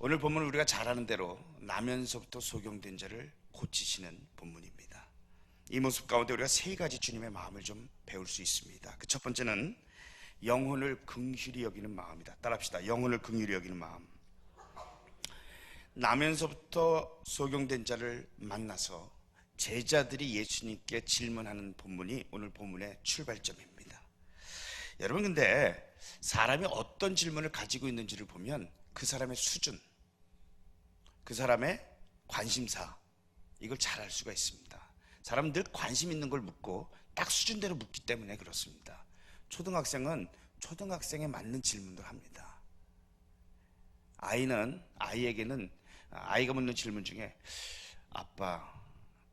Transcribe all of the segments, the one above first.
오늘 본문은 우리가 잘 아는 대로 나면서부터 소경된 자를 고치시는 본문입니다. 이 모습 가운데 우리가 세 가지 주님의 마음을 좀 배울 수 있습니다. 그 첫 번째는 영혼을 긍휼히 여기는 마음이다. 따라합시다. 영혼을 긍휼히 여기는 마음. 나면서부터 소경된 자를 만나서 제자들이 예수님께 질문하는 본문이 오늘 본문의 출발점입니다. 여러분, 근데 사람이 어떤 질문을 가지고 있는지를 보면 그 사람의 수준, 그 사람의 관심사, 이걸 잘 알 수가 있습니다. 사람은 늘 관심 있는 걸 묻고 딱 수준대로 묻기 때문에 그렇습니다. 초등학생은 초등학생에 맞는 질문을 합니다. 아이에게는 아이가 묻는 질문 중에, 아빠,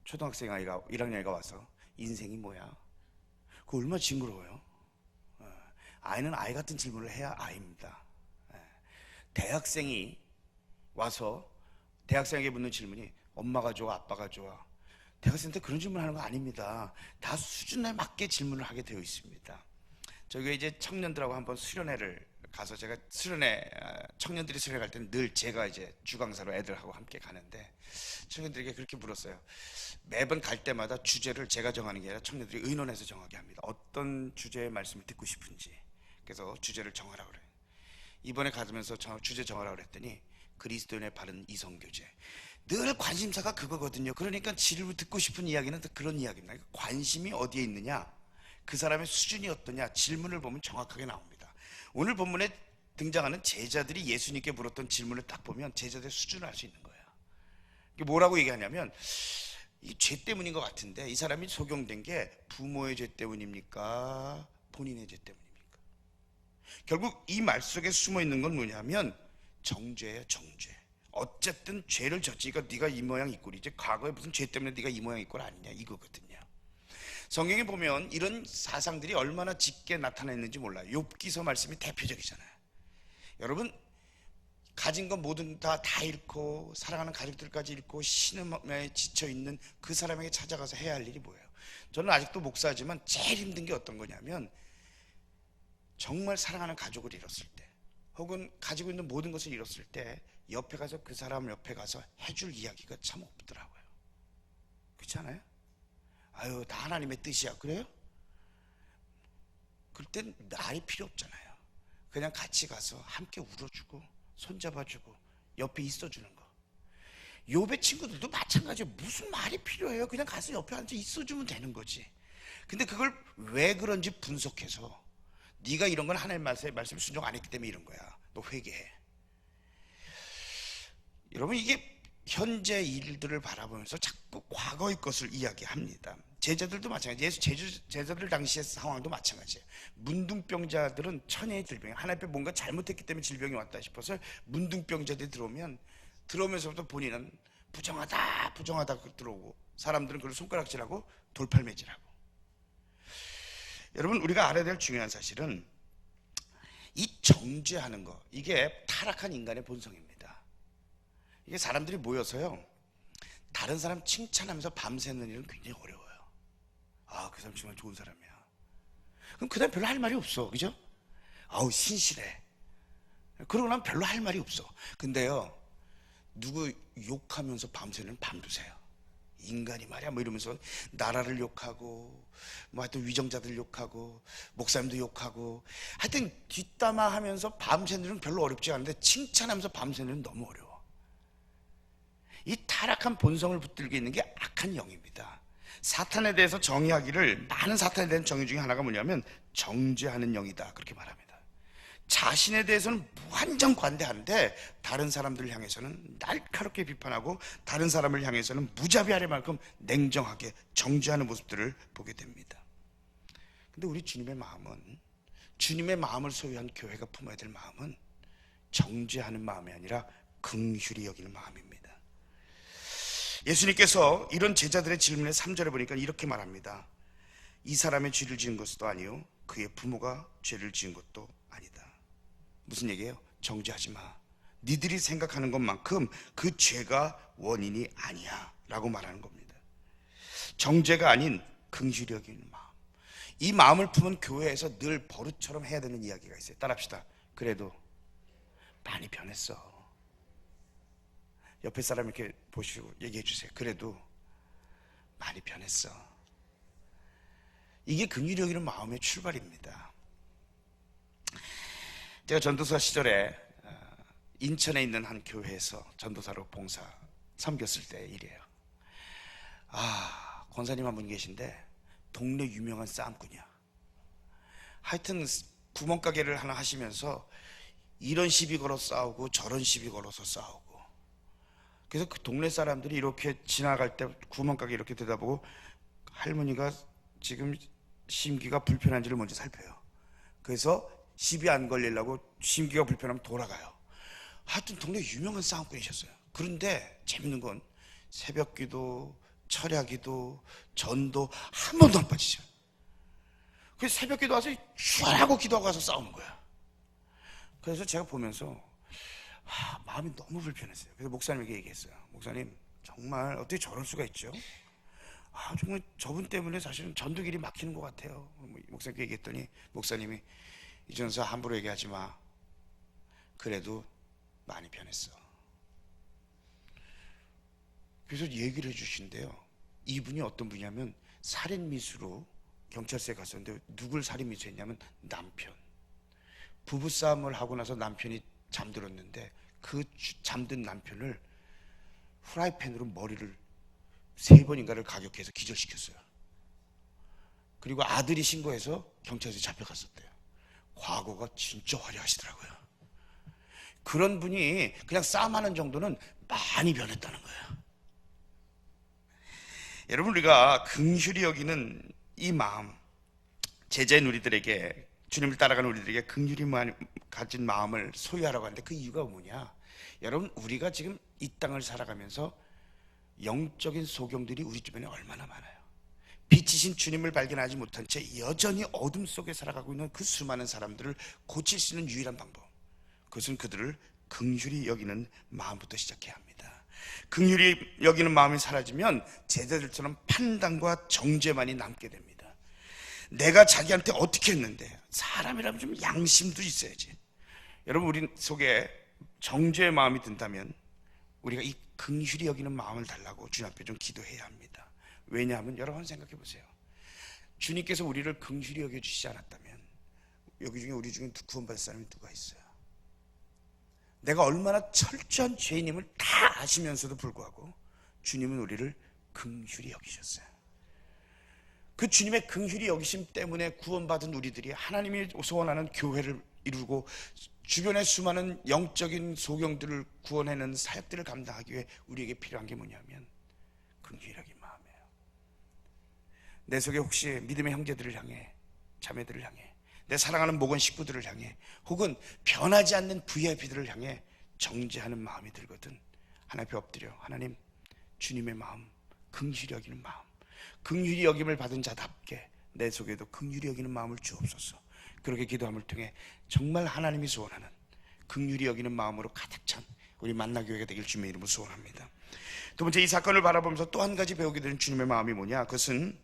초등학생 아이가 1학년이가 와서 인생이 뭐야? 그거 얼마나 징그러워요. 아이는 아이 같은 질문을 해야 아이입니다. 대학생이 와서 대학생에게 묻는 질문이 엄마가 좋아, 아빠가 좋아? 대학생한테 그런 질문 하는 거 아닙니다. 다 수준에 맞게 질문을 하게 되어 있습니다. 저기 이제 청년들하고 한번 수련회를 가서, 제가 청년들이 수련회 갈 때는 늘 제가 이제 주강사로 애들하고 함께 가는데, 청년들에게 그렇게 물었어요. 매번 갈 때마다 주제를 제가 정하는 게 아니라 청년들이 의논해서 정하게 합니다. 어떤 주제의 말씀을 듣고 싶은지. 그래서 주제를 정하라고 그래요. 이번에 가면서 주제 정하라고 그랬더니 그리스도인의 바른 이성교제. 늘 관심사가 그거거든요. 그러니까 지를 듣고 싶은 이야기는 그런 이야기입니다. 관심이 어디에 있느냐, 그 사람의 수준이 어떠냐, 질문을 보면 정확하게 나옵니다. 오늘 본문에 등장하는 제자들이 예수님께 물었던 질문을 딱 보면 제자들의 수준을 알 수 있는 거예요. 이게 뭐라고 얘기하냐면, 이 죄 때문인 것 같은데 이 사람이 소경된 게 부모의 죄 때문입니까? 본인의 죄 때문입니까? 결국 이 말 속에 숨어 있는 건 뭐냐면 정죄예요, 정죄. 어쨌든 죄를 졌으니까 네가 이 모양 이 꼴이지, 과거에 무슨 죄 때문에 네가 이 모양 이 꼴 아니냐, 이거거든요. 성경에 보면 이런 사상들이 얼마나 짙게 나타났는지 몰라요. 욥기서 말씀이 대표적이잖아요. 여러분, 가진 건 뭐든 다 잃고 사랑하는 가족들까지 잃고 신음에 지쳐있는 그 사람에게 찾아가서 해야 할 일이 뭐예요? 저는 아직도 목사지만 제일 힘든 게 어떤 거냐면, 정말 사랑하는 가족을 잃었을 때, 혹은 가지고 있는 모든 것을 잃었을 때 옆에 가서 그 사람 옆에 가서 해줄 이야기가 참 없더라고요. 그렇지 않아요? 아유, 다 하나님의 뜻이야. 그래요? 그럴 땐 말이 필요 없잖아요. 그냥 같이 가서 함께 울어주고 손잡아주고 옆에 있어주는 거. 욥의 친구들도 마찬가지예요. 무슨 말이 필요해요? 그냥 가서 옆에 앉아 있어주면 되는 거지. 근데 그걸 왜 그런지 분석해서, 네가 이런 건 하나님 말씀을 순종 안 했기 때문에 이런 거야, 너 회개해. 여러분, 이게 현재 일들을 바라보면서 자꾸 과거의 것을 이야기합니다. 제자들도 마찬가지예요. 제자들 당시의 상황도 마찬가지예요. 문둥병자들은 천혜의 질병, 하나님 앞에 뭔가 잘못했기 때문에 질병이 왔다 싶어서 문둥병자들이 들어오면서부터 본인은 부정하다 들어오고, 사람들은 그걸 손가락질하고 돌팔매질하고. 여러분, 우리가 알아야 될 중요한 사실은 이 정죄하는 거, 이게 타락한 인간의 본성입니다. 이게 사람들이 모여서요, 다른 사람 칭찬하면서 밤새는 일은 굉장히 어려워요. 아, 그 사람 정말 좋은 사람이야. 그럼 그 다음 별로 할 말이 없어. 그죠? 아우, 신실해. 그러고 나면 별로 할 말이 없어. 근데요, 누구 욕하면서 밤새는 밤새요. 인간이 말이야 뭐 이러면서 나라를 욕하고, 뭐 하여튼 위정자들 욕하고, 목사님도 욕하고, 하여튼 뒷담화 하면서 밤새는 일은 별로 어렵지 않은데 칭찬하면서 밤새는 일은 너무 어려워. 이 타락한 본성을 붙들고 있는 게 악한 영입니다. 사탄에 대해서 정의하기를, 많은 사탄에 대한 정의 중에 하나가 뭐냐면 정죄하는 영이다, 그렇게 말합니다. 자신에 대해서는 무한정 관대한데 다른 사람들을 향해서는 날카롭게 비판하고, 다른 사람을 향해서는 무자비할 만큼 냉정하게 정죄하는 모습들을 보게 됩니다. 근데 우리 주님의 마음은, 주님의 마음을 소유한 교회가 품어야 될 마음은 정죄하는 마음이 아니라 긍휼히 여기는 마음입니다. 예수님께서 이런 제자들의 질문에 3절에 보니까 이렇게 말합니다. 이 사람의 죄를 지은 것도 아니요 그의 부모가 죄를 지은 것도 아니다. 무슨 얘기예요? 정죄하지 마. 니들이 생각하는 것만큼 그 죄가 원인이 아니야 라고 말하는 겁니다. 정죄가 아닌 긍휼히 여기는 마음, 이 마음을 품은 교회에서 늘 버릇처럼 해야 되는 이야기가 있어요. 따라합시다. 그래도 많이 변했어. 옆에 사람 이렇게 보시고 얘기해 주세요. 그래도 많이 변했어. 이게 긍휼히 여기는 마음의 출발입니다. 제가 전도사 시절에 인천에 있는 한 교회에서 전도사로 봉사 섬겼을 때 일이에요. 권사님 한 분 계신데 동네 유명한 싸움꾼이야. 하여튼 구멍가게를 하나 하시면서 이런 시비 걸어 싸우고 저런 시비 걸어서 싸우고, 그래서 그 동네 사람들이 이렇게 지나갈 때 구멍가게 이렇게 들여다보고 할머니가 지금 심기가 불편한지를 먼저 살펴요. 그래서 시비 안 걸리려고 심기가 불편하면 돌아가요. 하여튼 동네 유명한 싸움꾼이셨어요. 그런데 재밌는 건 새벽기도, 철야기도, 전도 한 번도 안 빠지죠. 그래서 새벽기도 와서 슈하고 기도하고 가서 싸우는 거야. 그래서 제가 보면서 마음이 너무 불편했어요. 그래서 목사님에게 얘기했어요. 목사님, 정말 어떻게 저럴 수가 있죠? 정말 저분 때문에 사실은 전도길이 막히는 것 같아요. 목사님께 얘기했더니 목사님이 이전사 함부로 얘기하지 마. 그래도 많이 변했어. 그래서 얘기를 해주신대요. 이분이 어떤 분이냐면 살인미수로 경찰서에 갔었는데 누굴 살인미수 했냐면 남편. 부부싸움을 하고 나서 남편이 잠들었는데 그 잠든 남편을 프라이팬으로 머리를 3번인가를 가격해서 기절시켰어요. 그리고 아들이 신고해서 경찰서에 잡혀갔었대요. 과거가 진짜 화려하시더라고요. 그런 분이 그냥 싸움하는 정도는 많이 변했다는 거예요. 여러분, 우리가 긍휼히 여기는 이 마음, 제자인 우리들에게, 주님을 따라가는 우리들에게 긍휼히 가진 마음을 소유하라고 하는데 그 이유가 뭐냐? 여러분, 우리가 지금 이 땅을 살아가면서 영적인 소경들이 우리 주변에 얼마나 많아요. 빛이신 주님을 발견하지 못한 채 여전히 어둠 속에 살아가고 있는 그 수많은 사람들을 고칠 수 있는 유일한 방법, 그것은 그들을 긍휼히 여기는 마음부터 시작해야 합니다. 긍휼히 여기는 마음이 사라지면 제자들처럼 판단과 정죄만이 남게 됩니다. 내가 자기한테 어떻게 했는데, 사람이라면 좀 양심도 있어야지. 여러분, 우리 속에 정죄의 마음이 든다면 우리가 이 긍휼히 여기는 마음을 달라고 주님 앞에 좀 기도해야 합니다. 왜냐하면 여러분 생각해 보세요. 주님께서 우리를 긍휼히 여겨주시지 않았다면 여기 중에 우리 중에 구원받을 사람이 누가 있어요? 내가 얼마나 철저한 죄인임을 다 아시면서도 불구하고 주님은 우리를 긍휼히 여기셨어요. 그 주님의 긍휼히 여기심 때문에 구원받은 우리들이 하나님이 소원하는 교회를 이루고 주변의 수많은 영적인 소경들을 구원해내는 사역들을 감당하기 위해 우리에게 필요한 게 뭐냐면 긍휼히 여긴 마음이에요. 내 속에 혹시 믿음의 형제들을 향해, 자매들을 향해, 내 사랑하는 목원 식구들을 향해, 혹은 변하지 않는 VIP들을 향해 정죄하는 마음이 들거든 하나님 앞에 엎드려, 하나님, 주님의 마음, 긍휼히 여기는 마음, 긍휼히 여김을 받은 자답게 내 속에도 긍휼히 여기는 마음을 주옵소서. 그렇게 기도함을 통해 정말 하나님이 소원하는 긍휼히 여기는 마음으로 가득 찬 우리 만나교회가 되길 주님의 이름으로 소원합니다. 두 번째, 이 사건을 바라보면서 또 한 가지 배우게 되는 주님의 마음이 뭐냐? 그것은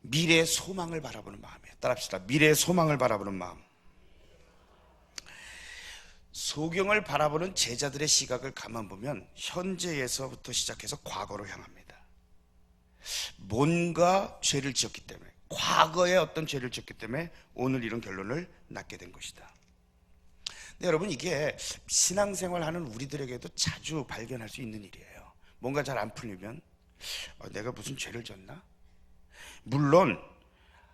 미래의 소망을 바라보는 마음이에요. 따라합시다. 미래의 소망을 바라보는 마음. 소경을 바라보는 제자들의 시각을 가만 보면 현재에서부터 시작해서 과거로 향합니다. 뭔가 죄를 지었기 때문에, 과거에 어떤 죄를 지었기 때문에 오늘 이런 결론을 낳게 된 것이다. 근데 여러분, 이게 신앙생활하는 우리들에게도 자주 발견할 수 있는 일이에요. 뭔가 잘 안 풀리면 내가 무슨 죄를 졌나? 물론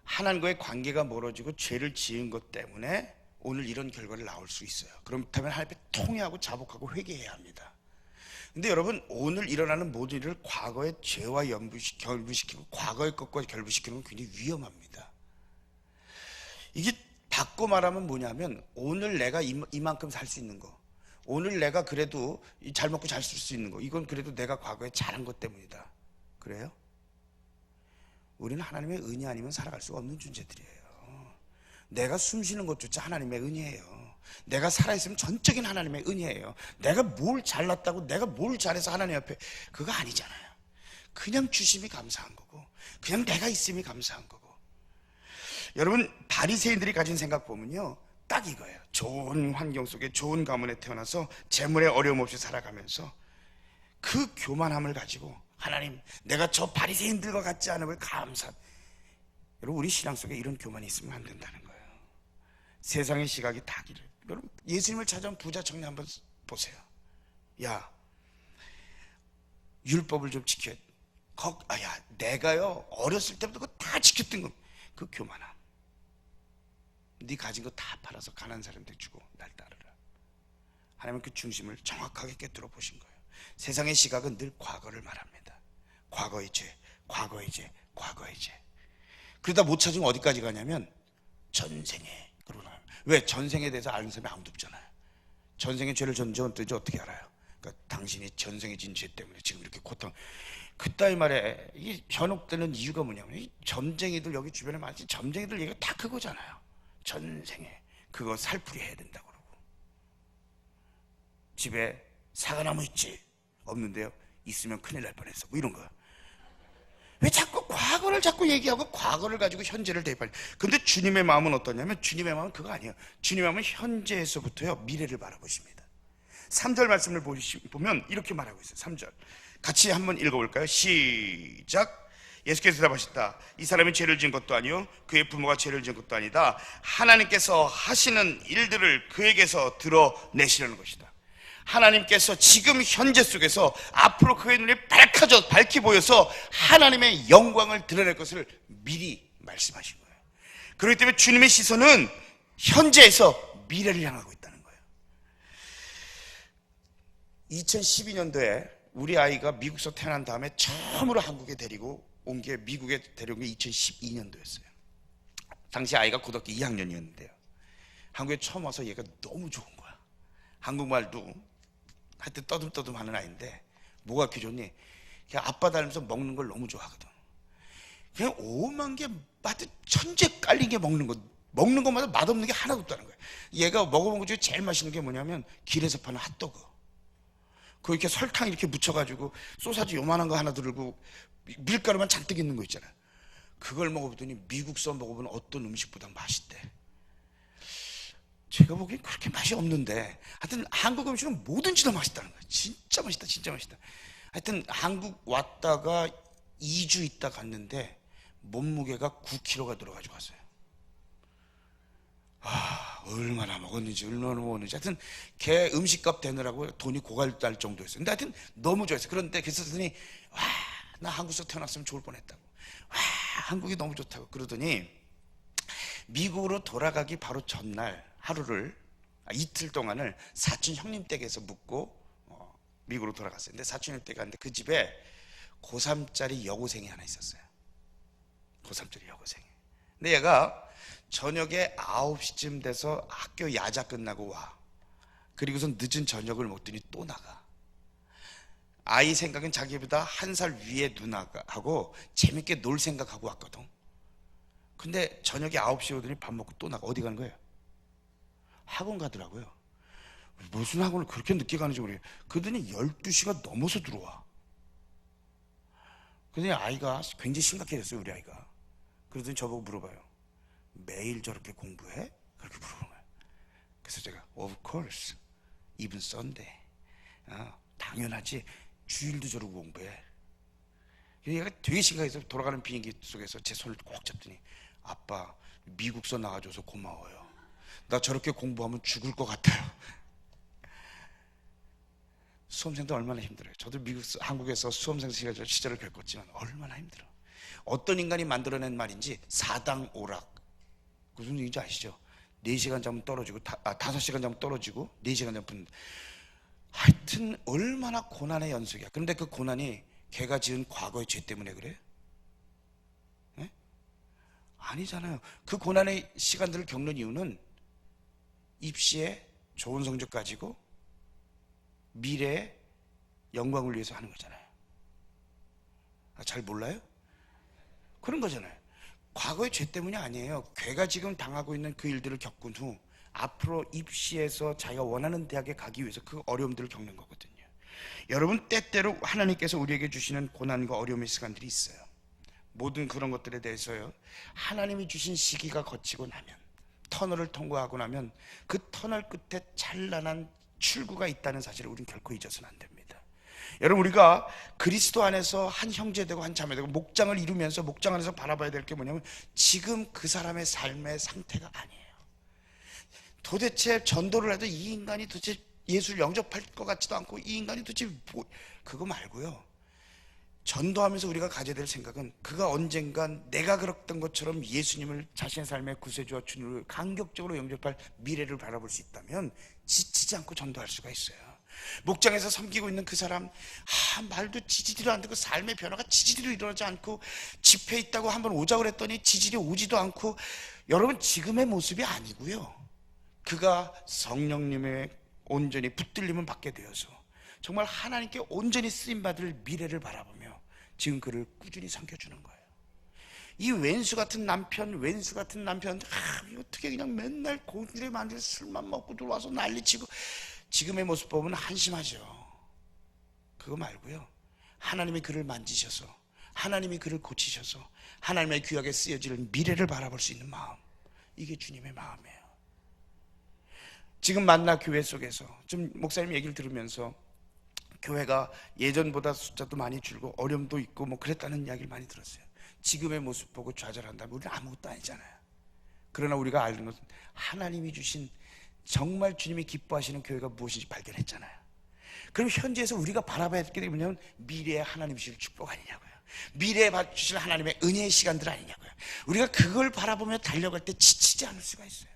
하나님과의 관계가 멀어지고 죄를 지은 것 때문에 오늘 이런 결과를 나올 수 있어요. 그렇다면 하나님 앞에 통회하고 자복하고 회개해야 합니다. 근데 여러분, 오늘 일어나는 모든 일을 과거의 죄와 결부시키고 과거의 것과 결부시키는 건 굉장히 위험합니다. 이게 바꿔 말하면 뭐냐면, 오늘 내가 이만큼 살 수 있는 거, 오늘 내가 그래도 잘 먹고 잘 쓸 수 있는 거, 이건 그래도 내가 과거에 잘한 것 때문이다. 그래요? 우리는 하나님의 은혜 아니면 살아갈 수가 없는 존재들이에요. 내가 숨 쉬는 것조차 하나님의 은혜예요. 내가 살아있으면 전적인 하나님의 은혜예요. 내가 뭘 잘났다고, 내가 뭘 잘해서 하나님 앞에, 그거 아니잖아요. 그냥 주심이 감사한 거고, 그냥 내가 있음이 감사한 거고. 여러분, 바리새인들이 가진 생각 보면요, 딱 이거예요. 좋은 환경 속에 좋은 가문에 태어나서 재물에 어려움 없이 살아가면서 그 교만함을 가지고 하나님, 내가 저 바리새인들과 같지 않음을 감사. 여러분, 우리 신앙 속에 이런 교만이 있으면 안 된다는 거예요. 세상의 시각이 다기를. 여러분, 예수님을 찾아온 부자 청년 한번 보세요. 야, 율법을 좀 지켜. 야, 내가요 어렸을 때부터 그거 다 지켰던 거. 그 교만함. 네 가진 거 다 팔아서 가난한 사람들 주고 날 따르라. 하나님은 그 중심을 정확하게 꿰뚫어 보신 거예요. 세상의 시각은 늘 과거를 말합니다. 과거의 죄, 과거의 죄, 과거의 죄. 그러다 못 찾으면 어디까지 가냐면 전생에. 그러나 왜? 전생에 대해서 아는 사람이 아무도 없잖아요. 전생의 죄를 전제 어떻게 알아요? 그러니까 당신이 전생에 진 죄 때문에 지금 이렇게 고통. 그따위 말에 이 현혹되는 이유가 뭐냐면 이 점쟁이들, 여기 주변에 많지, 점쟁이들 얘기가 다 그거잖아요. 전생에 그거 살풀이 해야 된다고 그러고, 집에 사과나무 있지? 없는데요? 있으면 큰일 날 뻔했어. 뭐 이런 거. 왜 자꾸 과거를 자꾸 얘기하고 과거를 가지고 현재를 대입하냐. 근데 주님의 마음은 어떠냐면, 주님의 마음은 그거 아니에요. 주님의 마음은 현재에서부터요 미래를 바라보십니다. 3절 말씀을 보면 이렇게 말하고 있어요. 3절 같이 한번 읽어볼까요? 시작. 예수께서 대답하셨다. 이 사람이 죄를 지은 것도 아니요 그의 부모가 죄를 지은 것도 아니다. 하나님께서 하시는 일들을 그에게서 드러내시려는 것이다. 하나님께서 지금 현재 속에서 앞으로 그의 눈에 밝히 보여서 하나님의 영광을 드러낼 것을 미리 말씀하신 거예요. 그렇기 때문에 주님의 시선은 현재에서 미래를 향하고 있다는 거예요. 2012년도에 우리 아이가 미국에서 태어난 다음에 처음으로 한국에 데리고 온 게, 미국에 데려온 게 2012년도였어요. 당시 아이가 고등학교 2학년이었는데요. 한국에 처음 와서 얘가 너무 좋은 거야. 한국말도 하여튼 떠듬떠듬 하는 아이인데 뭐가 그렇게 좋니? 그냥 아빠 닮아서 먹는 걸 너무 좋아하거든. 그냥 오만 개 맛도 천재 깔린 게 먹는 것마다 맛없는 게 하나도 없다는 거예요. 얘가 먹어본 것 중에 제일 맛있는 게 뭐냐면 길에서 파는 핫도그. 그 이렇게 설탕 이렇게 묻혀가지고 소사지 요만한 거 하나 들고 밀가루만 잔뜩 있는 거 있잖아요. 그걸 먹어보더니 미국서 먹어보는 어떤 음식보다 맛있대. 제가 보기엔 그렇게 맛이 없는데 하여튼 한국 음식은 뭐든지 다 맛있다는 거예요. 진짜 맛있다, 진짜 맛있다. 하여튼 한국 왔다가 2주 있다 갔는데 몸무게가 9kg가 들어가지고 왔어요. 얼마나 먹었는지 하여튼 걔 음식값 되느라고 돈이 고갈될 정도였어요. 근데 하여튼 너무 좋아했어요. 그런데 그랬더니 나 한국에서 태어났으면 좋을 뻔했다고. 한국이 너무 좋다고 그러더니 미국으로 돌아가기 바로 전날 이틀 동안을 사촌 형님 댁에서 묵고 미국으로 돌아갔어요. 근데 사촌 형님 댁 갔는데 그 집에 고3짜리 여고생이 하나 있었어요. 고3짜리 여고생이. 근데 얘가 저녁에 9시쯤 돼서 학교 야자 끝나고 와. 그리고선 늦은 저녁을 먹더니 또 나가. 아이 생각은 자기보다 1살 위에 누나하고 재밌게 놀 생각하고 왔거든. 근데 저녁에 9시에 오더니 밥 먹고 또 나가. 어디 가는 거예요? 학원 가더라고요. 무슨 학원을 그렇게 늦게 가는지 모르겠어요. 그러더니 12시가 넘어서 들어와. 그러더니 아이가 굉장히 심각해졌어요. 우리 아이가. 그러더니 저보고 물어봐요. 매일 저렇게 공부해? 그렇게 물어보는 거예요. 그래서 제가 Of course, even Sunday. 당연하지. 주일도 저러고 공부해. 얘가 되게 심각해서 돌아가는 비행기 속에서 제 손을 꼭 잡더니 아빠 미국서 나와줘서 고마워요. 나 저렇게 공부하면 죽을 것 같아요. 수험생도 얼마나 힘들어요. 저도 한국에서 수험생 시절을 겪었지만 얼마나 힘들어. 어떤 인간이 만들어낸 말인지 사당오락. 무슨 얘기인지 아시죠? 4시간 자면 떨어지고 5시간 자면 떨어지고 4시간 자면 붙는다. 하여튼 얼마나 고난의 연속이야. 그런데 그 고난이 걔가 지은 과거의 죄 때문에 그래? 네? 아니잖아요. 그 고난의 시간들을 겪는 이유는 입시에 좋은 성적 가지고 미래의 영광을 위해서 하는 거잖아요. 잘 몰라요? 그런 거잖아요. 과거의 죄 때문이 아니에요. 걔가 지금 당하고 있는 그 일들을 겪은 후 앞으로 입시에서 자기가 원하는 대학에 가기 위해서 그 어려움들을 겪는 거거든요. 여러분, 때때로 하나님께서 우리에게 주시는 고난과 어려움의 시간들이 있어요. 모든 그런 것들에 대해서요, 하나님이 주신 시기가 거치고 나면 터널을 통과하고 나면 그 터널 끝에 찬란한 출구가 있다는 사실을 우리는 결코 잊어서는 안 됩니다. 여러분, 우리가 그리스도 안에서 한 형제되고 한 자매되고 목장을 이루면서 목장 안에서 바라봐야 될 게 뭐냐면 지금 그 사람의 삶의 상태가 아니에요. 도대체 전도를 해도 이 인간이 도대체 예수를 영접할 것 같지도 않고 이 인간이 도대체 그거 말고요, 전도하면서 우리가 가져야 될 생각은 그가 언젠간 내가 그랬던 것처럼 예수님을 자신의 삶의 구세주와 주님을 감격적으로 영접할 미래를 바라볼 수 있다면 지치지 않고 전도할 수가 있어요. 목장에서 섬기고 있는 그 사람, 말도 지지리도 안 되고 삶의 변화가 지지리로 일어나지 않고 집회에 있다고 한번 오자고 그랬더니 지지리 오지도 않고, 여러분 지금의 모습이 아니고요, 그가 성령님의 온전히 붙들림을 받게 되어서 정말 하나님께 온전히 쓰임받을 미래를 바라보며 지금 그를 꾸준히 섬겨주는 거예요. 이 왼수 같은 남편, 어떻게 그냥 맨날 고기를 만들 술만 먹고 들어와서 난리치고, 지금의 모습 보면 한심하죠. 그거 말고요, 하나님이 그를 만지셔서, 하나님이 그를 고치셔서 하나님의 귀하게 쓰여질 미래를 바라볼 수 있는 마음, 이게 주님의 마음이에요. 지금 만나 교회 속에서 좀 목사님 얘기를 들으면서 교회가 예전보다 숫자도 많이 줄고 어려움도 있고 뭐 그랬다는 이야기를 많이 들었어요. 지금의 모습 보고 좌절한다면 우리는 아무것도 아니잖아요. 그러나 우리가 아는 것은 하나님이 주신 정말 주님이 기뻐하시는 교회가 무엇인지 발견했잖아요. 그럼 현재에서 우리가 바라봐야 될 게 뭐냐면 미래에 하나님 주실 축복 아니냐고요, 미래에 주실 하나님의 은혜의 시간들 아니냐고요. 우리가 그걸 바라보며 달려갈 때 지치지 않을 수가 있어요.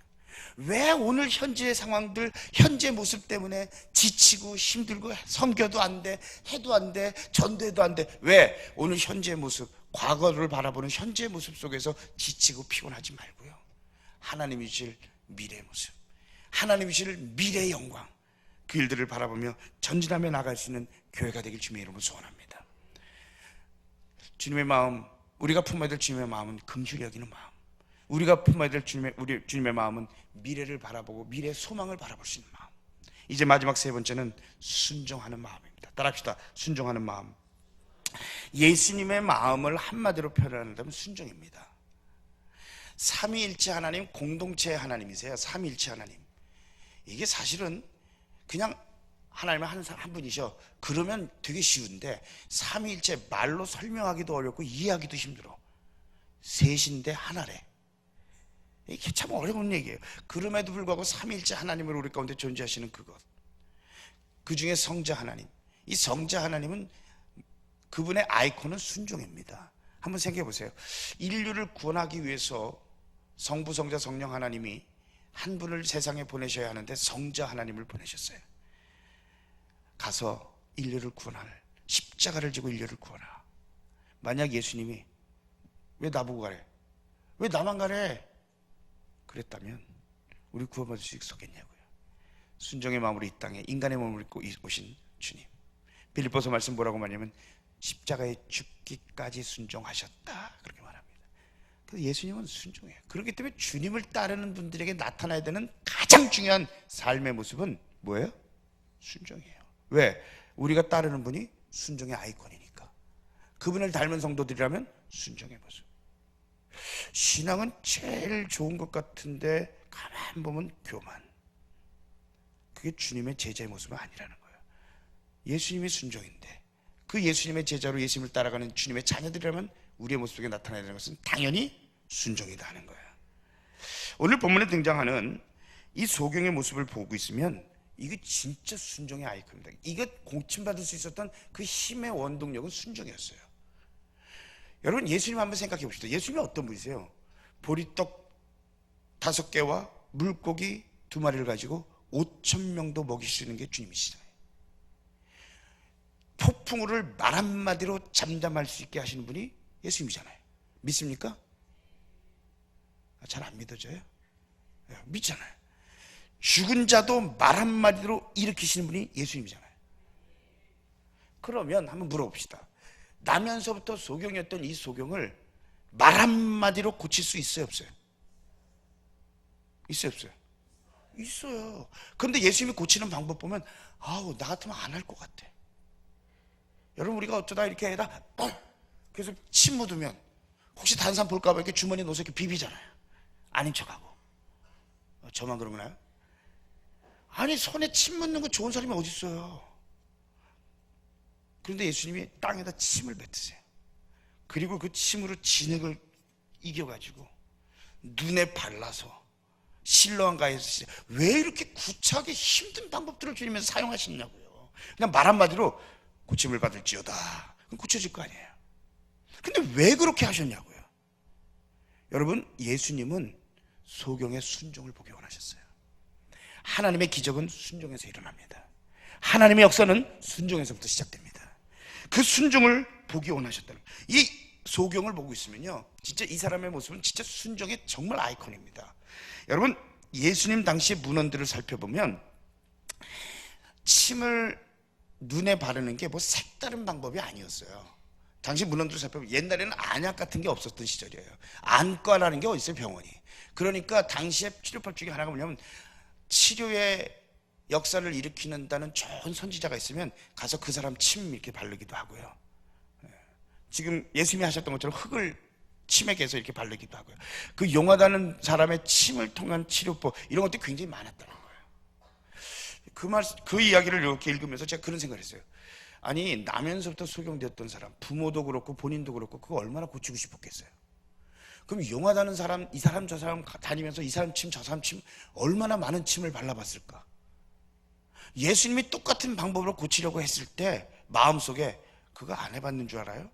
왜 오늘 현재의 상황들, 현재 모습 때문에 지치고 힘들고 섬겨도 안 돼, 해도 안 돼, 전도해도 안 돼? 왜? 오늘 현재의 모습, 과거를 바라보는 현재의 모습 속에서 지치고 피곤하지 말고요, 하나님이 주실 미래의 모습, 하나님이 주실 미래의 영광, 그 일들을 바라보며 전진하며 나갈 수 있는 교회가 되길 주님의 이름으로 소원합니다. 주님의 마음, 우리가 품어야 될 주님의 마음은 긍휼히 여기는 마음, 우리가 품어야 될 주님의 마음은 미래를 바라보고 미래의 소망을 바라볼 수 있는 마음. 이제 마지막 세 번째는 순종하는 마음입니다. 따라합시다. 순종하는 마음. 예수님의 마음을 한마디로 표현한다면 순종입니다. 삼위일체 하나님, 공동체의 하나님이세요. 삼위일체 하나님. 이게 사실은 그냥 하나님은 한 분이셔. 그러면 되게 쉬운데 삼위일체 말로 설명하기도 어렵고 이해하기도 힘들어. 셋인데 하나래. 이게 참 어려운 얘기예요. 그럼에도 불구하고 삼위일체 하나님을 우리 가운데 존재하시는 그것, 그 중에 성자 하나님, 이 성자 하나님은 그분의 아이콘은 순종입니다. 한번 생각해 보세요. 인류를 구원하기 위해서 성부, 성자, 성령 하나님이 한 분을 세상에 보내셔야 하는데 성자 하나님을 보내셨어요. 가서 인류를 구원할, 십자가를 지고 인류를 구원하라. 만약 예수님이 왜 나보고 가래? 왜 나만 가래? 그랬다면 우리 구원받을 수 있었겠냐고요. 순종의 마음으로 이 땅에 인간의 몸을 입고 오신 주님, 빌립보서 말씀 뭐라고 말하냐면 십자가에 죽기까지 순종하셨다, 그렇게 말합니다. 그래서 예수님은 순종해요. 그렇기 때문에 주님을 따르는 분들에게 나타나야 되는 가장 중요한 삶의 모습은 뭐예요? 순종이에요. 왜? 우리가 따르는 분이 순종의 아이콘이니까. 그분을 닮은 성도들이라면 순종의 모습. 신앙은 제일 좋은 것 같은데 가만 보면 교만. 그게 주님의 제자의 모습은 아니라는 거예요. 예수님이 순종인데 그 예수님의 제자로 예수님을 따라가는 주님의 자녀들이라면 우리의 모습 속에 나타나야 되는 것은 당연히 순종이다 하는 거예요. 오늘 본문에 등장하는 이 소경의 모습을 보고 있으면 이게 진짜 순종의 아이콘입니다. 이게 공침받을 수 있었던 그 힘의 원동력은 순종이었어요. 여러분, 예수님 한번 생각해 봅시다. 예수님이 어떤 분이세요? 보리떡 5개와 물고기 2마리를 가지고 5,000명도 먹이시는 게 주님이시잖아요. 폭풍우를 말 한마디로 잠잠할 수 있게 하시는 분이 예수님이잖아요. 믿습니까? 잘 안 믿어져요? 믿잖아요. 죽은 자도 말 한마디로 일으키시는 분이 예수님이잖아요. 그러면 한번 물어봅시다. 나면서부터 소경이었던 이 소경을 말 한마디로 고칠 수 있어요, 없어요? 있어요, 없어요? 있어요. 그런데 예수님이 고치는 방법 보면 아우, 나 같으면 안 할 것 같아. 여러분, 우리가 어쩌다 이렇게 해다 그래서 침 묻으면 혹시 다른 사람 볼까 봐 이렇게 주머니에 넣어서 이렇게 비비잖아요. 아닌 척하고. 저만 그러나요? 아니, 손에 침 묻는 거 좋은 사람이 어디 있어요? 그런데 예수님이 땅에다 침을 뱉으세요. 그리고 그 침으로 진액을 이겨가지고 눈에 발라서 실로암 가에서 왜 이렇게 구차하게 힘든 방법들을 주님께서 사용하시냐고요. 그냥 말 한마디로 고침을 받을지어다. 그럼 고쳐질 거 아니에요. 근데 왜 그렇게 하셨냐고요. 여러분, 예수님은 소경의 순종을 보기 원하셨어요. 하나님의 기적은 순종에서 일어납니다. 하나님의 역사는 순종에서부터 시작됩니다. 그 순종을 보기 원하셨다는, 이 소경을 보고 있으면요, 진짜 이 사람의 모습은 진짜 순종의 정말 아이콘입니다. 여러분, 예수님 당시의 문헌들을 살펴보면 침을 눈에 바르는 게 뭐 색다른 방법이 아니었어요. 당시 문헌들을 살펴보면 옛날에는 안약 같은 게 없었던 시절이에요. 안과라는 게 어디 있어요, 병원이. 그러니까 당시의 치료법 중에 하나가 뭐냐면, 치료의 역사를 일으키는다는 좋은 선지자가 있으면 가서 그 사람 침 이렇게 바르기도 하고요. 지금 예수님이 하셨던 것처럼 흙을 침에 개서 이렇게 바르기도 하고요. 그 용하다는 사람의 침을 통한 치료법, 이런 것들이 굉장히 많았다는 거예요. 그 이야기를 이렇게 읽으면서 제가 그런 생각을 했어요. 아니, 나면서부터 소경되었던 사람, 부모도 그렇고 본인도 그렇고, 그거 얼마나 고치고 싶었겠어요. 그럼 용하다는 사람, 이 사람 저 사람 다니면서 이 사람 침 저 사람 침 얼마나 많은 침을 발라봤을까. 예수님이 똑같은 방법으로 고치려고 했을 때 마음속에 그거 안 해봤는 줄 알아요?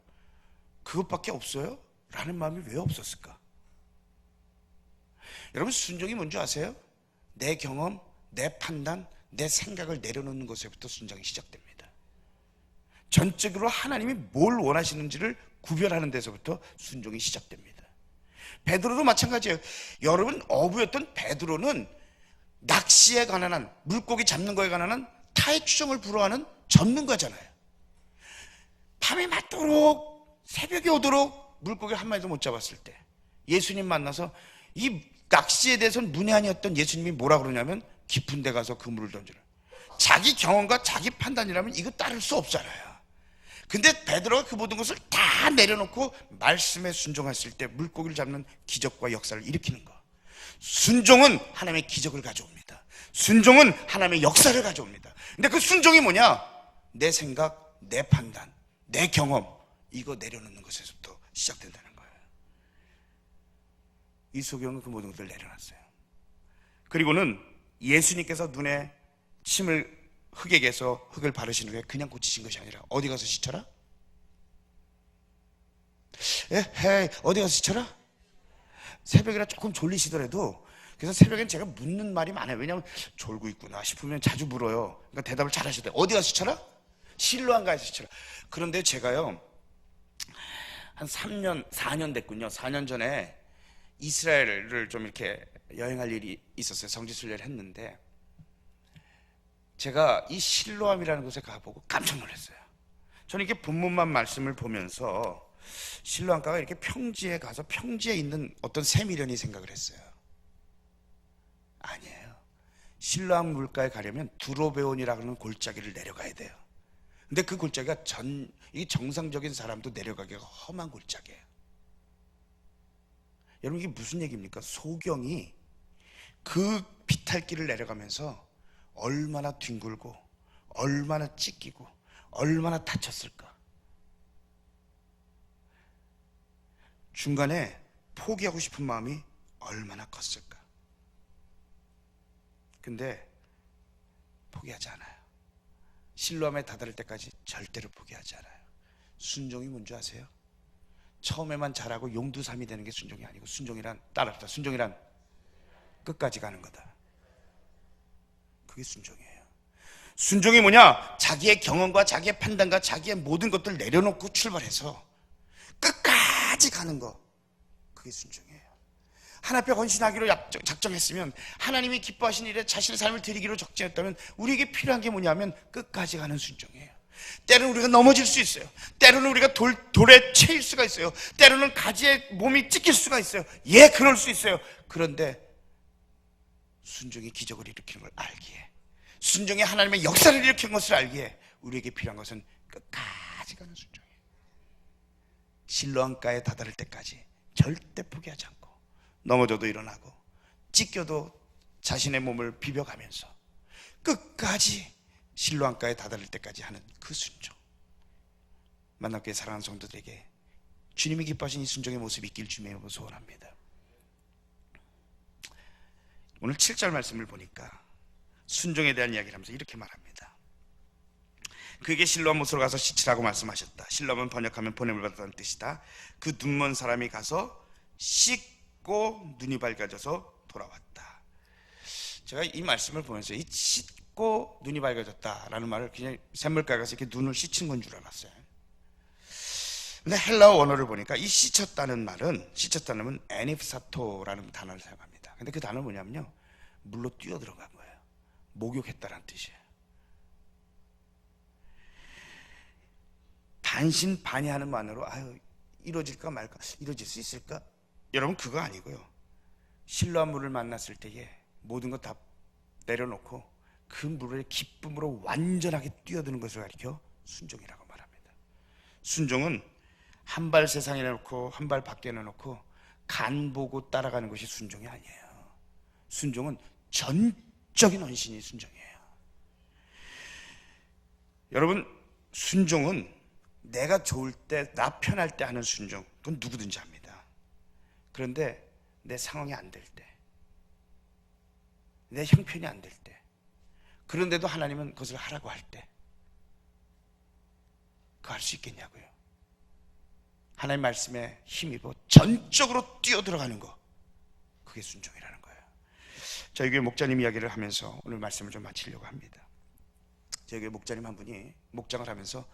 그것밖에 없어요? 라는 마음이 왜 없었을까? 여러분, 순종이 뭔지 아세요? 내 경험, 내 판단, 내 생각을 내려놓는 것에부터 순종이 시작됩니다. 전적으로 하나님이 뭘 원하시는지를 구별하는 데서부터 순종이 시작됩니다. 베드로도 마찬가지예요. 여러분, 어부였던 베드로는 낚시에 관한 한, 물고기 잡는 거에 관한 한 타의 추정을 불허하는 전문가잖아요. 밤이 맞도록, 새벽이 오도록 물고기 한 마리도 못 잡았을 때 예수님 만나서 이 낚시에 대해서는 문외한이었던 예수님이 뭐라 그러냐면, 깊은 데 가서 그물을 던지라. 자기 경험과 자기 판단이라면 이거 따를 수 없잖아요. 근데 베드로가 그 모든 것을 다 내려놓고 말씀에 순종했을 때 물고기를 잡는 기적과 역사를 일으키는 거. 순종은 하나님의 기적을 가져옵니다. 순종은 하나님의 역사를 가져옵니다. 근데 그 순종이 뭐냐? 내 생각, 내 판단, 내 경험, 이거 내려놓는 것에서부터 시작된다는 거예요. 이 소경은 그 모든 것들을 내려놨어요. 그리고는 예수님께서 눈에 침을 흙에 개서 흙을 바르신 후에 그냥 고치신 것이 아니라 어디 가서 씻쳐라? 어디 가서 씻쳐라? 새벽이라 조금 졸리시더라도, 그래서 새벽엔 제가 묻는 말이 많아요. 왜냐하면 졸고 있구나 싶으면 자주 물어요. 그러니까 대답을 잘 하셔야 돼요. 어디 가서 씻쳐라? 실로암 가서 씻쳐라. 그런데 제가요, 한 3년, 4년 됐군요. 4년 전에 이스라엘을 좀 이렇게 여행할 일이 있었어요. 성지순례를 했는데, 제가 이 실로암이라는 곳에 가보고 깜짝 놀랐어요. 저는 이렇게 본문만 말씀을 보면서 실로암가가 이렇게 평지에 가서 평지에 있는 어떤 샘이려니 생각을 했어요. 아니에요. 실로암 물가에 가려면 두로베온이라고 하는 골짜기를 내려가야 돼요. 근데 그 골짜기가 이 정상적인 사람도 내려가기가 험한 골짜기예요. 여러분, 이게 무슨 얘기입니까? 소경이 그 비탈길을 내려가면서 얼마나 뒹굴고 얼마나 찢기고 얼마나 다쳤을까. 중간에 포기하고 싶은 마음이 얼마나 컸을까. 근데 포기하지 않아요. 실로암에 다다를 때까지 절대로 포기하지 않아요. 순종이 뭔지 아세요? 처음에만 잘하고 용두삼이 되는 게 순종이 아니고, 순종이란, 따라합시다. 순종이란 끝까지 가는 거다. 그게 순종이에요. 순종이 뭐냐? 자기의 경험과 자기의 판단과 자기의 모든 것들을 내려놓고 출발해서 끝까지 가는 거. 그게 순종이에요. 하나님 앞에 헌신하기로 작정했으면, 하나님이 기뻐하시는 일에 자신의 삶을 드리기로 작정했다면, 우리에게 필요한 게 뭐냐면 끝까지 가는 순종이에요. 때로는 우리가 넘어질 수 있어요. 때로는 우리가 돌에 채일 수가 있어요. 때로는 가지에 몸이 찢길 수가 있어요. 예, 그럴 수 있어요. 그런데 순종이 기적을 일으키는 걸 알기에, 순종이 하나님의 역사를 일으키는 것을 알기에, 우리에게 필요한 것은 끝까지 가는 순종이에요. 실로암가에 다다를 때까지 절대 포기하지 않고, 넘어져도 일어나고 찢겨도 자신의 몸을 비벼가면서 끝까지 실로암가에 다다를 때까지 하는 그 순종. 만남교회 사랑하는 성도들에게 주님이 기뻐하신 이 순종의 모습이 있길 주님의 이름으로 소원합니다. 오늘 7절 말씀을 보니까 순종에 대한 이야기를 하면서 이렇게 말합니다. 그에게 실로암 못으로 가서 씻으라고 말씀하셨다. 실로암은 번역하면 보냄을 받았다는 뜻이다. 그 눈먼 사람이 가서 씻고 눈이 밝아져서 돌아왔다. 제가 이 말씀을 보면서 이 씻고 눈이 밝아졌다라는 말을 그냥 샘물가에 가서 이렇게 눈을 씻은 건 줄 알았어요. 근데 헬라어 원어를 보니까 이 씻었다는 말은 에니프사토라는 단어를 사용합니다. 근데 그 단어는 뭐냐면요, 물로 뛰어 들어간 거예요. 목욕했다라는 뜻이에요. 반신반의하는 만으로 이루어질까 말까, 이루어질 수 있을까? 여러분, 그거 아니고요. 실로암 물을 만났을 때에 모든 것 다 내려놓고 그 물의 기쁨으로 완전하게 뛰어드는 것을 가리켜 순종이라고 말합니다. 순종은 한 발 세상에 내놓고 한 발 밖에 내놓고 간 보고 따라가는 것이 순종이 아니에요. 순종은 전적인 헌신이 순종이에요. 여러분, 순종은 내가 좋을 때, 나 편할 때 하는 순종, 그건 누구든지 합니다. 그런데 내 상황이 안 될 때, 내 형편이 안 될 때, 그런데도 하나님은 그것을 하라고 할 때, 그거 할 수 있겠냐고요. 하나님 말씀에 힘입어 전적으로 뛰어들어가는 거, 그게 순종이라는 거예요. 저희 교회 목자님 이야기를 하면서 오늘 말씀을 좀 마치려고 합니다. 저희 교회 목자님 한 분이 목장을 하면서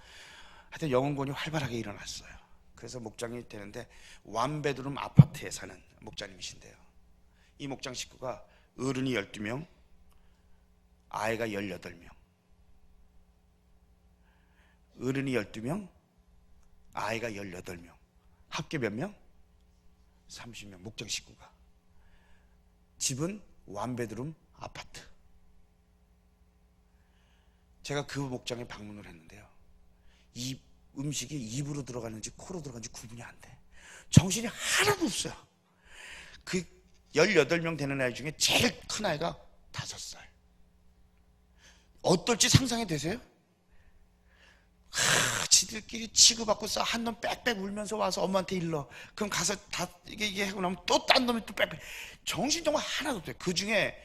하여튼 영혼권이 활발하게 일어났어요. 그래서 목장이 되는데 원베드룸 아파트에 사는 목자님이신데요, 이 목장 식구가 어른이 12명, 아이가 18명. 어른이 12명, 아이가 18명. 합계 몇 명? 30명. 목장 식구가. 집은 원베드룸 아파트. 제가 그 목장에 방문을 했는데요, 이 음식이 입으로 들어가는지 코로 들어가는지 구분이 안 돼. 정신이 하나도 없어요. 그 18명 되는 아이 중에 제일 큰 아이가 5살. 어떨지 상상이 되세요? 지들끼리 치고받고 싸. 한 놈 빽빽 울면서 와서 엄마한테 일러. 그럼 가서 다 이게 하고 나면 또 딴 놈이 또 빽빽. 정신 정말 하나도 없어요. 그 중에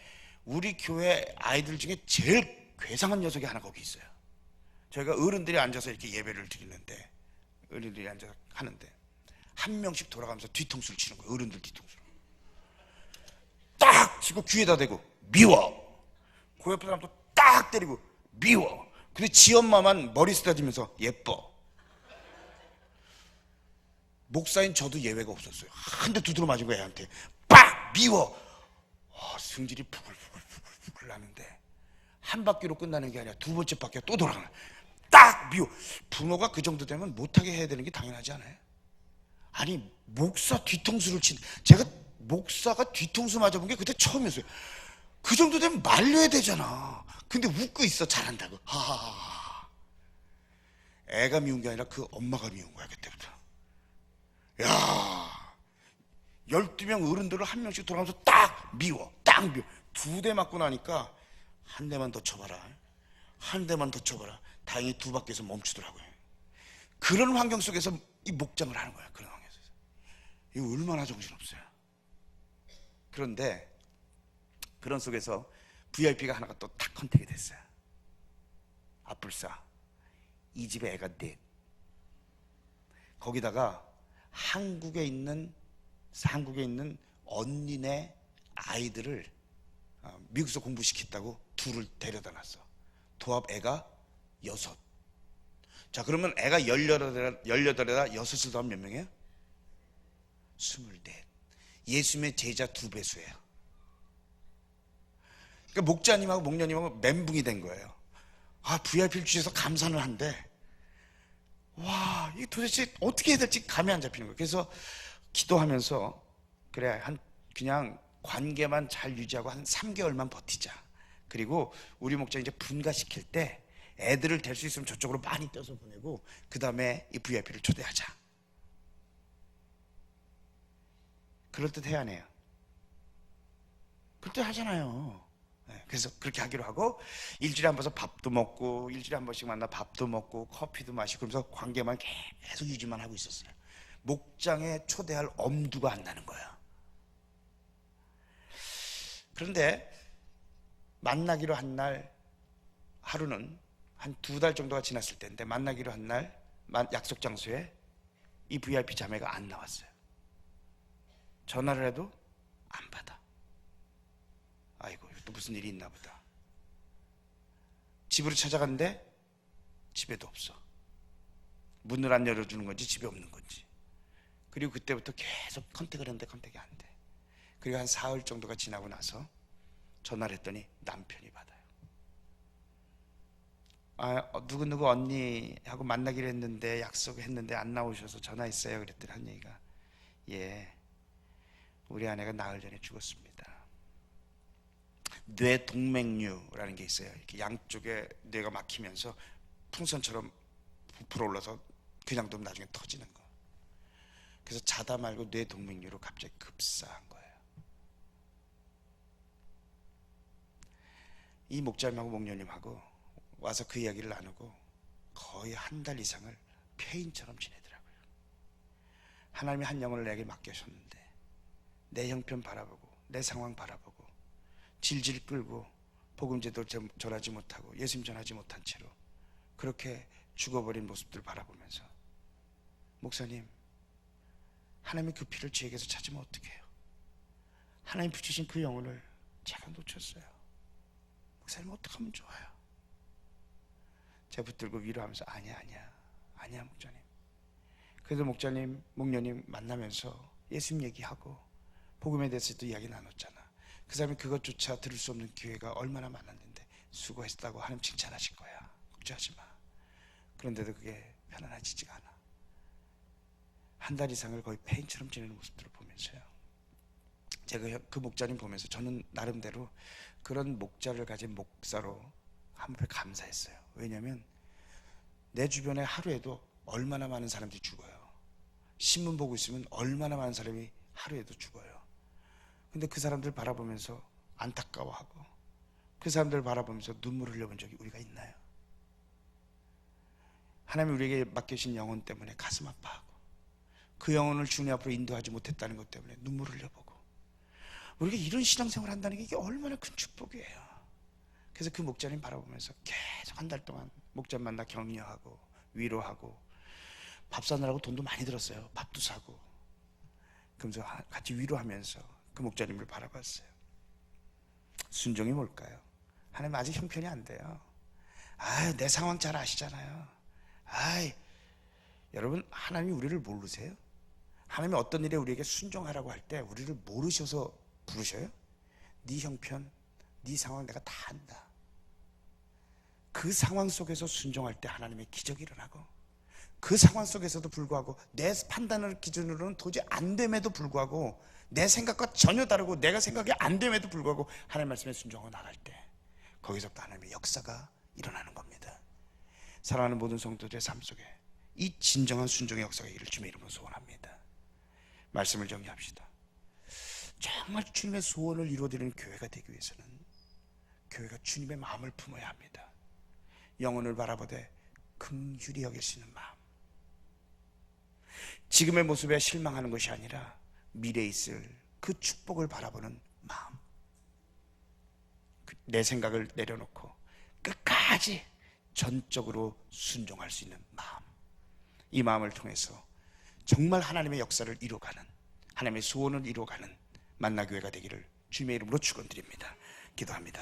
우리 교회 아이들 중에 제일 괴상한 녀석이 하나 거기 있어요. 저희가 어른들이 앉아서 이렇게 예배를 드리는데, 어른들이 앉아서 하는데 한 명씩 돌아가면서 뒤통수를 치는 거예요. 어른들 뒤통수를 딱 치고 귀에다 대고 미워. 그 옆에 사람도 딱 때리고 미워. 근데 지 엄마만 머리 쓰다지면서 예뻐. 목사인 저도 예외가 없었어요. 한 대 두드러 맞은 거야 애한테. 빡! 미워. 승질이 부글부글 나는데 한 바퀴로 끝나는 게 아니라 두 번째 바퀴가 또 돌아가는. 딱 미워. 부모가 그 정도 되면 못하게 해야 되는 게 당연하지 않아요? 아니, 목사 뒤통수를 친, 제가 목사가 뒤통수 맞아본 게 그때 처음이었어요. 그 정도 되면 말려야 되잖아. 근데 웃고 있어. 잘한다고. 하하하. 애가 미운 게 아니라 그 엄마가 미운 거야 그때부터. 야, 12명 어른들을 한 명씩 돌아가면서 딱 미워. 딱 미워. 2대 맞고 나니까 한 대만 더 쳐봐라. 한 대만 더 쳐봐라. 다행히 2바퀴에서 멈추더라고요. 그런 환경 속에서 이 목장을 하는 거야. 그런 환경에서. 이거 얼마나 정신없어요. 그런데 그런 속에서 VIP가 하나가 또 탁 컨택이 됐어요. 아뿔싸, 이 집에 애가 넷. 거기다가 한국에 있는 언니네 아이들을 미국에서 공부시켰다고 2를 데려다 놨어. 도합 애가 6. 자, 그러면 애가 18에다 6을 더하면 몇 명이에요? 24. 예수님의 제자 2배수예요. 그러니까 목자님하고 목녀님하고 멘붕이 된 거예요. VIP를 주셔서 감사는 한데, 와, 이게 도대체 어떻게 해야 될지 감이 안 잡히는 거예요. 그래서 기도하면서, 그래, 그냥 관계만 잘 유지하고 한 3개월만 버티자. 그리고 우리 목자 이제 분가시킬 때 애들을 될 수 있으면 저쪽으로 많이 떼서 보내고, 그 다음에 이 VIP를 초대하자. 그럴듯해야 하네요. 그때 하잖아요. 네, 그래서 그렇게 하기로 하고 일주일에 한 번씩 밥도 먹고 일주일에 한 번씩 만나 밥도 먹고 커피도 마시고 그러면서 관계만 계속 유지만 하고 있었어요. 목장에 초대할 엄두가 안 나는 거야. 그런데 만나기로 한 날 하루는 한 2달 정도가 지났을 때인데 만나기로 한 날 약속 장소에 이 VIP 자매가 안 나왔어요. 전화를 해도 안 받아. 아이고 또 무슨 일이 있나 보다. 집으로 찾아갔는데 집에도 없어. 문을 안 열어주는 건지 집에 없는 건지. 그리고 그때부터 계속 컨택을 했는데 컨택이 안 돼. 그리고 한 사흘 정도가 지나고 나서 전화를 했더니 남편이 받아요. 누구누구 언니하고 만나기로 했는데 약속했는데 안 나오셔서 전화했어요. 그랬더니 한 얘기가 예, 우리 아내가 나흘 전에 죽었습니다. 뇌동맥류라는 게 있어요. 이렇게 양쪽에 뇌가 막히면서 풍선처럼 부풀어 올라서 그냥 두면 나중에 터지는 거. 그래서 자다 말고 뇌동맥류로 갑자기 급사한 거예요. 이 목자님하고 목녀님하고 와서 그 이야기를 나누고 거의 한 달 이상을 폐인처럼 지내더라고요. 하나님이 한 영혼을 내게 맡겨셨는데 내 형편 바라보고 내 상황 바라보고 질질 끌고 복음제도 전하지 못하고 예수님 전하지 못한 채로 그렇게 죽어버린 모습들을 바라보면서 목사님, 하나님의 그 피를 저에게서 찾으면 어떡해요? 하나님 붙이신 그 영혼을 제가 놓쳤어요. 목사님 어떻게 하면 좋아요? 제가 붙들고 위로하면서 아니야 목사님. 그래도 목사님, 목녀님 만나면서 예수님 얘기하고 복음에 대해서도 이야기 나눴잖아. 그 사람이 그것조차 들을 수 없는 기회가 얼마나 많았는데 수고했다고 하나님 칭찬하실 거야. 걱정하지 마. 그런데도 그게 편안해지지가 않아. 한 달 이상을 거의 폐인처럼 지내는 모습들을 보면서요, 제가 그 목자님 보면서 저는 나름대로 그런 목자를 가진 목사로 한번 감사했어요. 왜냐하면 내 주변에 하루에도 얼마나 많은 사람들이 죽어요. 신문 보고 있으면 얼마나 많은 사람이 하루에도 죽어요. 근데 그 사람들 바라보면서 안타까워하고 그 사람들 바라보면서 눈물을 흘려본 적이 우리가 있나요? 하나님이 우리에게 맡기신 영혼 때문에 가슴 아파하고 그 영혼을 주님 앞으로 인도하지 못했다는 것 때문에 눈물을 흘려보고, 우리가 이런 신앙생활을 한다는 게 이게 얼마나 큰 축복이에요. 그래서 그 목자님 바라보면서 계속 한 달 동안 목자 만나 격려하고 위로하고, 밥 사느라고 돈도 많이 들었어요. 밥도 사고. 그러면서 같이 위로하면서 그 목자님을 바라봤어요. 순종이 뭘까요? 하나님 아직 형편이 안 돼요. 내 상황 잘 아시잖아요. 여러분, 하나님이 우리를 모르세요? 하나님이 어떤 일에 우리에게 순종하라고 할 때 우리를 모르셔서 부르셔요? 네 형편, 네 상황 내가 다 안다. 그 상황 속에서 순종할 때 하나님의 기적이 일어나고, 그 상황 속에서도 불구하고 내 판단을 기준으로는 도저히 안 됨에도 불구하고, 내 생각과 전혀 다르고 내가 생각이 안 됨에도 불구하고 하나님 말씀에 순종하고 나갈 때 거기서부터 하나님의 역사가 일어나는 겁니다. 사랑하는 모든 성도들의 삶 속에 이 진정한 순종의 역사가 있기를 주님의 이름으로 소원합니다. 말씀을 정리합시다. 정말 주님의 소원을 이루어드리는 교회가 되기 위해서는 교회가 주님의 마음을 품어야 합니다. 영혼을 바라보되 긍휼히 여길 수 있는 마음, 지금의 모습에 실망하는 것이 아니라 미래에 있을 그 축복을 바라보는 마음, 내 생각을 내려놓고 끝까지 전적으로 순종할 수 있는 마음, 이 마음을 통해서 정말 하나님의 역사를 이루어가는, 하나님의 소원을 이루어가는 만나교회가 되기를 주님의 이름으로 축원드립니다. 기도합니다.